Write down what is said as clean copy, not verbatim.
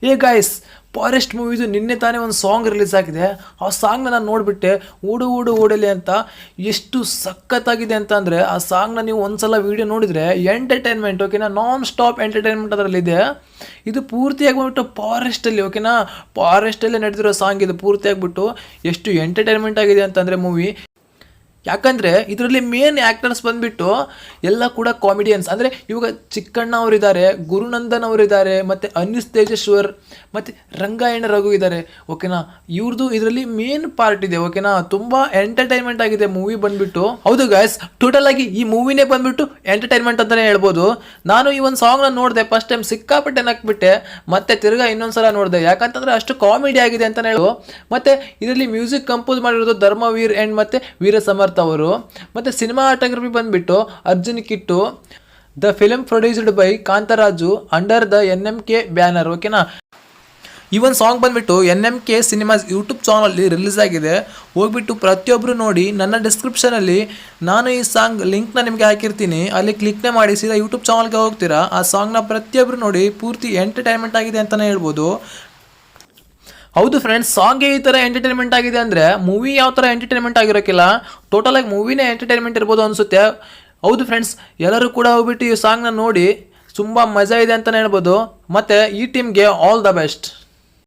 ಏ guys, forest ಮೂವಿದು ನಿನ್ನೆ ತಾನೇ ಒಂದು ಸಾಂಗ್ ರಿಲೀಸ್ ಆಗಿದೆ. ಆ ಸಾಂಗ್ನ ನಾನು ನೋಡಿಬಿಟ್ಟೆ, ಊಡು ಊಡು ಓಡಲಿ ಅಂತ. ಎಷ್ಟು ಸಖತ್ತಾಗಿದೆ ಅಂತ ಅಂದರೆ ಆ ಸಾಂಗ್ನ ನೀವು ಒಂದ್ಸಲ ವೀಡಿಯೋ ನೋಡಿದರೆ ಎಂಟರ್ಟೈನ್ಮೆಂಟ್, ಓಕೆನಾ, ನಾನ್ ಸ್ಟಾಪ್ ಎಂಟರ್ಟೈನ್ಮೆಂಟ್ ಅದರಲ್ಲಿದೆ. ಇದು ಪೂರ್ತಿಯಾಗಿ ಬಂದ್ಬಿಟ್ಟು ಫಾರೆಸ್ಟಲ್ಲಿ, ಓಕೆನಾ, ಫಾರೆಸ್ಟಲ್ಲೇ ನಡೆದಿರೋ ಸಾಂಗ್ ಇದು ಪೂರ್ತಿಯಾಗಿಬಿಟ್ಟು. ಎಷ್ಟು ಎಂಟರ್ಟೈನ್ಮೆಂಟ್ ಆಗಿದೆ ಅಂತಂದರೆ ಮೂವಿ. ಯಾಕಂದರೆ ಇದರಲ್ಲಿ ಮೇನ್ ಆ್ಯಕ್ಟರ್ಸ್ ಬಂದುಬಿಟ್ಟು ಎಲ್ಲ ಕೂಡ ಕಾಮಿಡಿಯನ್ಸ್. ಅಂದರೆ ಇವಾಗ ಚಿಕ್ಕಣ್ಣ ಅವರಿದ್ದಾರೆ, ಗುರುನಂದನ್ ಅವರಿದ್ದಾರೆ, ಮತ್ತು ಅನೀಸ್ ತೇಜೇಶ್ವರ್, ಮತ್ತು ರಂಗಾಯಣ ರಘು ಇದ್ದಾರೆ, ಓಕೆನಾ. ಇವ್ರದ್ದು ಇದರಲ್ಲಿ ಮೇನ್ ಪಾರ್ಟ್ ಇದೆ, ಓಕೆನಾ. ತುಂಬ ಎಂಟರ್ಟೈನ್ಮೆಂಟ್ ಆಗಿದೆ ಮೂವಿ ಬಂದುಬಿಟ್ಟು. ಹೌದು ಗಾಯ್ಸ್, ಟೋಟಲ್ ಆಗಿ ಈ ಮೂವಿನೇ ಬಂದುಬಿಟ್ಟು ಎಂಟರ್ಟೈನ್ಮೆಂಟ್ ಅಂತಲೇ ಹೇಳ್ಬೋದು. ನಾನು ಈ ಒಂದು ಸಾಂಗ್ನ ನೋಡಿದೆ, ಫಸ್ಟ್ ಟೈಮ್ ಸಿಕ್ಕಾಪಟ್ಟೆ ನಕ್ಬಿಟ್ಟೆ, ಮತ್ತೆ ತಿರ್ಗಾ ಇನ್ನೊಂದ್ಸಲ ನೋಡಿದೆ. ಯಾಕಂತಂದರೆ ಅಷ್ಟು ಕಾಮಿಡಿ ಆಗಿದೆ ಅಂತಲೇ ಹೇಳು. ಮತ್ತು ಇದರಲ್ಲಿ ಮ್ಯೂಸಿಕ್ ಕಂಪೋಸ್ ಮಾಡಿರೋದು ಧರ್ಮವೀರ್ ಆ್ಯಂಡ್ ಮತ್ತು ವೀರ ಸಮರ್ಥ ಅವರು. ಮತ್ತು ಸಿನಿಮಾಟೋಗ್ರಫಿ ಬಂದುಬಿಟ್ಟು Arjun Kittu. The film produced by Kantharaju under the NMK banner, ಓಕೆನಾ. ಈ ಒಂದು ಸಾಂಗ್ ಬಂದುಬಿಟ್ಟು NMK ಸಿನಿಮಾಸ್ ಯೂಟ್ಯೂಬ್ ಚಾನಲಲ್ಲಿ ರಿಲೀಸ್ ಆಗಿದೆ. ಹೋಗ್ಬಿಟ್ಟು ಪ್ರತಿಯೊಬ್ಬರು ನೋಡಿ. ನನ್ನ ಡಿಸ್ಕ್ರಿಪ್ಷನಲ್ಲಿ ನಾನು ಈ ಸಾಂಗ್ ಲಿಂಕ್ನ ನಿಮಗೆ ಹಾಕಿರ್ತೀನಿ, ಅಲ್ಲಿ ಕ್ಲಿಕ್ನೇ ಮಾಡಿ ಸೀದಾ ಯೂಟ್ಯೂಬ್ ಚಾನಲ್ಗೆ ಹೋಗ್ತೀರಾ. ಆ ಸಾಂಗ್ನ ಪ್ರತಿಯೊಬ್ಬರು ನೋಡಿ. ಪೂರ್ತಿ ಎಂಟರ್ಟೈನ್ಮೆಂಟ್ ಆಗಿದೆ ಅಂತಲೇ ಹೇಳ್ಬೋದು. ಹೌದು ಫ್ರೆಂಡ್ಸ್, ಸಾಂಗ್ಗೆ ಈ ಥರ ಎಂಟರ್ಟೈನ್ಮೆಂಟ್ ಆಗಿದೆ ಅಂದರೆ ಮೂವಿ ಯಾವ ಥರ ಎಂಟರ್ಟೈನ್ಮೆಂಟ್ ಆಗಿರೋಕ್ಕಿಲ್ಲ. ಟೋಟಲಾಗಿ ಮೂವಿನೇ ಎಂಟರ್ಟೈನ್ಮೆಂಟ್ ಇರ್ಬೋದು ಅನಿಸುತ್ತೆ. ಹೌದು ಫ್ರೆಂಡ್ಸ್, ಎಲ್ಲರೂ ಕೂಡ ಹೋಗ್ಬಿಟ್ಟು ಈ ಸಾಂಗ್ನ ನೋಡಿ. ತುಂಬ ಮಜಾ ಇದೆ ಅಂತಲೇ ಹೇಳ್ಬೋದು. ಮತ್ತು ಈ ಟೀಮ್ಗೆ ಆಲ್ ದ ಬೆಸ್ಟ್.